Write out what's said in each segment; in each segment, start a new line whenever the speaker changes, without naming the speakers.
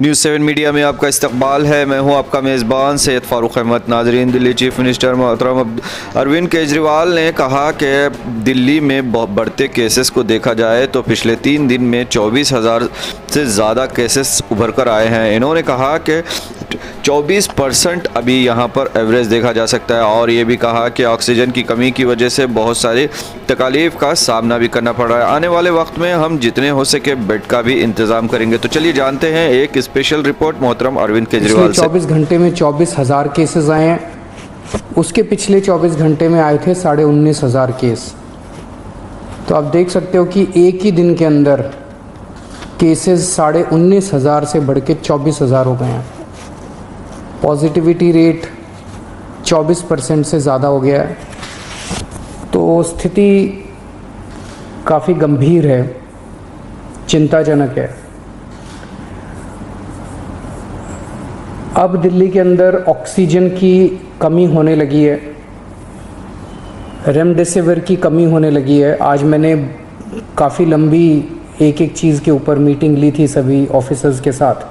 News 7 media में आपका इस्तकबाल है। मैं हूं आपका मेज़बान सैयद फ़ारूक अहमद। नाजरीन, दिल्ली चीफ मिनिस्टर मोहतरम अरविंद केजरीवाल ने कहा कि दिल्ली में बढ़ते केसेस को देखा जाए तो पिछले 3 दिन में 24,000 से ज़्यादा केसेस उभर कर आए हैं। इन्होंने कहा कि 24% अभी यहां पर एवरेज देखा जा सकता है और ये भी कहा कि ऑक्सीजन की कमी की वजह से बहुत सारी तकालीफ का सामना भी करना पड़ रहा है। आने वाले वक्त में हम जितने हो सके बेड का भी इंतज़ाम करेंगे। तो चलिए जानते हैं एक स्पेशल रिपोर्ट मोहतरम अरविंद केजरीवाल से।
24 घंटे में 24,000 केसेस आए हैं। उसके पिछले 24 घंटे में आए थे 19,500 केस। तो आप देख सकते हो कि एक ही दिन के अंदर केसेस 19,500 से बढ़ के 24,000 हो गए हैं। पॉजिटिविटी रेट 24% से ज़्यादा हो गया है। तो स्थिति काफ़ी गंभीर है, चिंताजनक है। अब दिल्ली के अंदर ऑक्सीजन की कमी होने लगी है, रेमडेसिविर की कमी होने लगी है। आज मैंने काफ़ी लंबी एक एक चीज़ के ऊपर मीटिंग ली थी सभी ऑफिसर्स के साथ।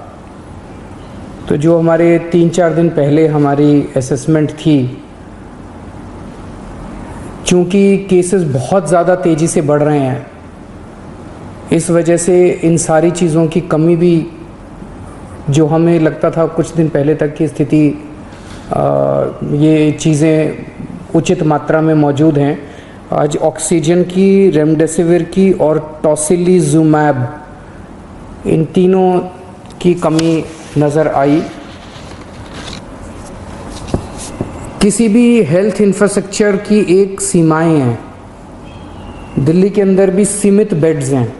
तो जो हमारे 3-4 दिन पहले हमारी असेसमेंट थी, चूँकि केसेस बहुत ज़्यादा तेज़ी से बढ़ रहे हैं, इस वजह से इन सारी चीज़ों की कमी भी, जो हमें लगता था कुछ दिन पहले तक की स्थिति ये चीज़ें उचित मात्रा में मौजूद हैं, आज ऑक्सीजन की, रेमडेसिविर की और टोसिलिजुमैब, इन तीनों की कमी नज़र आई। किसी भी हेल्थ इंफ्रास्ट्रक्चर की एक सीमाएं हैं। दिल्ली के अंदर भी सीमित बेड्स हैं,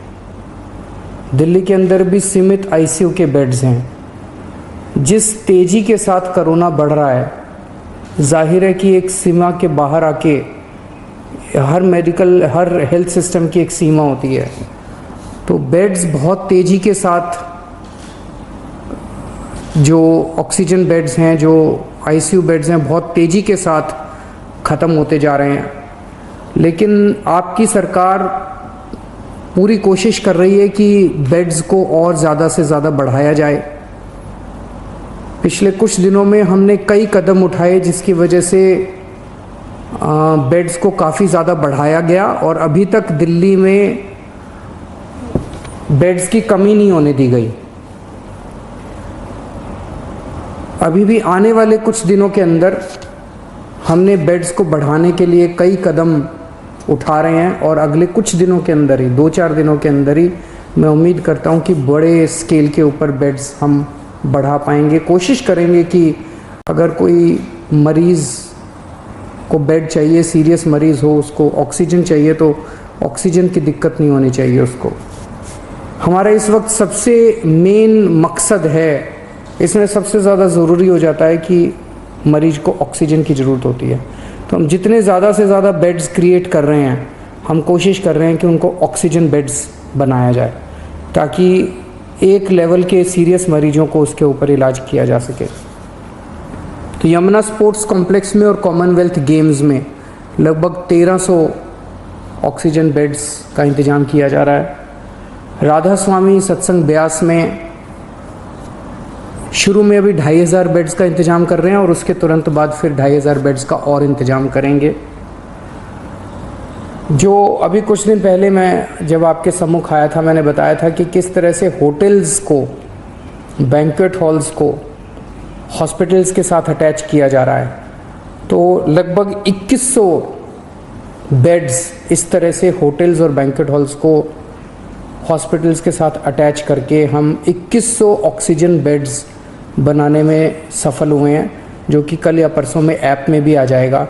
दिल्ली के अंदर भी सीमित आईसीयू के बेड्स हैं। जिस तेज़ी के साथ कोरोना बढ़ रहा है, जाहिर है कि एक सीमा के बाहर आके हर हेल्थ सिस्टम की एक सीमा होती है। तो बेड्स बहुत तेज़ी के साथ, जो ऑक्सीजन बेड्स हैं, जो आईसीयू बेड्स हैं, बहुत तेज़ी के साथ ख़त्म होते जा रहे हैं। लेकिन आपकी सरकार पूरी कोशिश कर रही है कि बेड्स को और ज़्यादा से ज़्यादा बढ़ाया जाए। पिछले कुछ दिनों में हमने कई कदम उठाए जिसकी वजह से बेड्स को काफ़ी ज़्यादा बढ़ाया गया और अभी तक दिल्ली में बेड्स की कमी नहीं होने दी गई। अभी भी आने वाले कुछ दिनों के अंदर हमने बेड्स को बढ़ाने के लिए कई कदम उठा रहे हैं और अगले कुछ दिनों के अंदर ही, 2-4 दिनों के अंदर ही, मैं उम्मीद करता हूं कि बड़े स्केल के ऊपर बेड्स हम बढ़ा पाएंगे। कोशिश करेंगे कि अगर कोई मरीज़ को बेड चाहिए, सीरियस मरीज़ हो, उसको ऑक्सीजन चाहिए, तो ऑक्सीजन की दिक्कत नहीं होनी चाहिए उसको। हमारा इस वक्त सबसे मेन मकसद है, इसमें सबसे ज़्यादा ज़रूरी हो जाता है कि मरीज़ को ऑक्सीजन की ज़रूरत होती है। तो हम जितने ज़्यादा से ज़्यादा बेड्स क्रिएट कर रहे हैं, हम कोशिश कर रहे हैं कि उनको ऑक्सीजन बेड्स बनाया जाए ताकि एक लेवल के सीरियस मरीजों को उसके ऊपर इलाज किया जा सके। तो यमुना स्पोर्ट्स कॉम्प्लेक्स में और कॉमनवेल्थ गेम्स में लगभग 1300 ऑक्सीजन बेड्स का इंतज़ाम किया जा रहा है। राधा स्वामी सत्संग ब्यास में शुरू में अभी 2,500 बेड्स का इंतज़ाम कर रहे हैं और उसके तुरंत बाद फिर 2,500 बेड्स का और इंतज़ाम करेंगे। जो अभी कुछ दिन पहले मैं जब आपके सम्मुख आया था, मैंने बताया था कि किस तरह से होटल्स को, बैंक्वेट हॉल्स को हॉस्पिटल्स के साथ अटैच किया जा रहा है। तो लगभग 2100 बेड्स इस तरह से होटल्स और बैंक्वेट हॉल्स को हॉस्पिटल्स के साथ अटैच करके हम 2100 ऑक्सीजन बेड्स बनाने में सफल हुए हैं, जो कि कल या परसों में ऐप में भी आ जाएगा।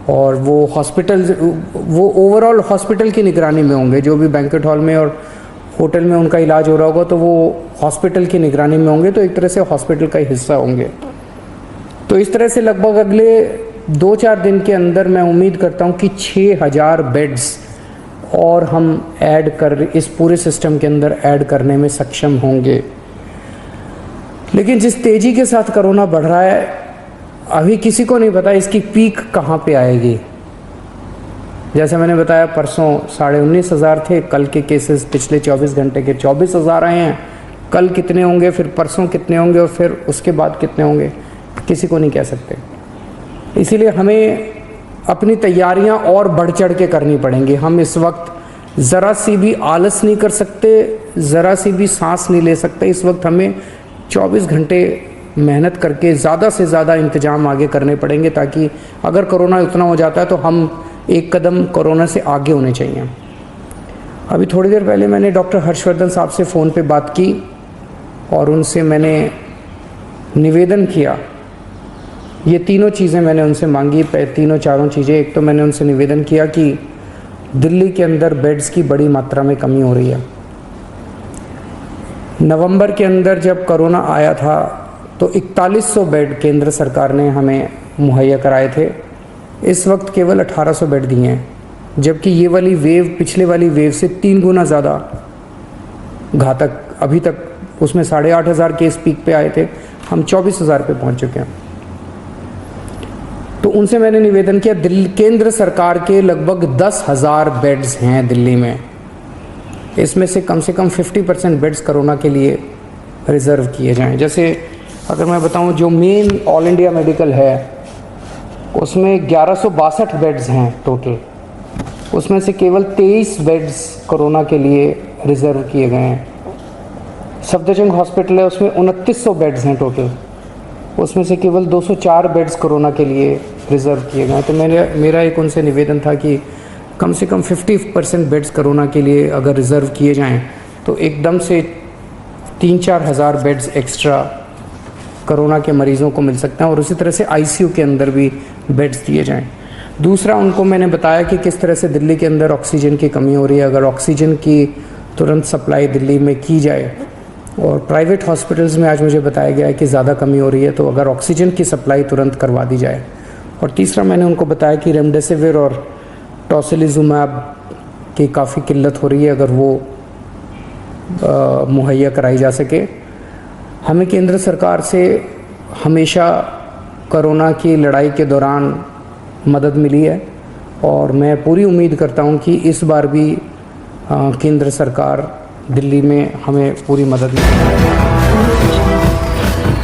और वो हॉस्पिटल, वो ओवरऑल हॉस्पिटल की निगरानी में होंगे। जो भी बैंक्वेट हॉल में और होटल में उनका इलाज हो रहा होगा तो वो हॉस्पिटल की निगरानी में होंगे, तो एक तरह से हॉस्पिटल का ही हिस्सा होंगे। तो इस तरह से लगभग अगले 2-4 दिन के अंदर मैं उम्मीद करता हूँ कि 6,000 बेड्स और हम इस पूरे सिस्टम के अंदर ऐड करने में सक्षम होंगे। लेकिन जिस तेज़ी के साथ कोरोना बढ़ रहा है, अभी किसी को नहीं पता इसकी पीक कहाँ पे आएगी। जैसे मैंने बताया, परसों 19,500 थे, कल के केसेस पिछले 24 घंटे के 24,000 आए हैं। कल कितने होंगे, फिर परसों कितने होंगे और फिर उसके बाद कितने होंगे, किसी को नहीं कह सकते। इसीलिए हमें अपनी तैयारियां और बढ़ चढ़ के करनी पड़ेंगी। हम इस वक्त ज़रा सी भी आलस नहीं कर सकते, ज़रा सी भी सांस नहीं ले सकते। इस वक्त हमें 24 घंटे मेहनत करके ज़्यादा से ज़्यादा इंतजाम आगे करने पड़ेंगे, ताकि अगर कोरोना उतना हो जाता है तो हम एक कदम कोरोना से आगे होने चाहिए। अभी थोड़ी देर पहले मैंने डॉक्टर हर्षवर्धन साहब से फ़ोन पे बात की और उनसे मैंने निवेदन किया। ये तीनों चीज़ें मैंने उनसे मांगी, तीनों चारों चीज़ें। एक तो मैंने उनसे निवेदन किया कि दिल्ली के अंदर बेड्स की बड़ी मात्रा में कमी हो रही है। नवंबर के अंदर जब कोरोना आया था तो 4100 बेड केंद्र सरकार ने हमें मुहैया कराए थे। इस वक्त केवल 1800 बेड दिए हैं, जबकि ये वाली वेव पिछले वाली वेव से 3 गुना ज़्यादा घातक अभी तक, उसमें 8500 केस पीक पे आए थे, हम 24,000 पे पहुंच चुके हैं। तो उनसे मैंने निवेदन किया, दिल्ली केंद्र सरकार के लगभग 10,000 बेड्स हैं दिल्ली में, इसमें से कम 50% बेड्स कोरोना के लिए रिज़र्व किए जाएं। जैसे अगर मैं बताऊं, जो मेन ऑल इंडिया मेडिकल है उसमें 1162 बेड्स हैं टोटल, उसमें से केवल 23 बेड्स कोरोना के लिए रिज़र्व किए गए हैं। सफदरजंग हॉस्पिटल है, उसमें 2900 बेड्स हैं टोटल, उसमें से केवल 204 बेड्स कोरोना के लिए रिज़र्व किए गए हैं। तो मेरा एक उनसे निवेदन था कि कम से कम 50% बेड्स कोरोना के लिए अगर रिज़र्व किए जाएं तो एकदम से 3-4 हज़ार बेड्स एक्स्ट्रा कोरोना के मरीज़ों को मिल सकते हैं, और उसी तरह से आईसीयू के अंदर भी बेड्स दिए जाएं। दूसरा, उनको मैंने बताया कि किस तरह से दिल्ली के अंदर ऑक्सीजन की कमी हो रही है। अगर ऑक्सीजन की तुरंत सप्लाई दिल्ली में की जाए, और प्राइवेट हॉस्पिटल्स में आज मुझे बताया गया है कि ज़्यादा कमी हो रही है, तो अगर ऑक्सीजन की सप्लाई तुरंत करवा दी जाए। और तीसरा, मैंने उनको बताया कि रेमडेसिविर और टोसिलिजुमैब की काफ़ी किल्लत हो रही है, अगर वो मुहैया कराई जा सके। हमें केंद्र सरकार से हमेशा कोरोना की लड़ाई के दौरान मदद मिली है, और मैं पूरी उम्मीद करता हूं कि इस बार भी केंद्र सरकार दिल्ली में हमें पूरी मदद मिलेगी।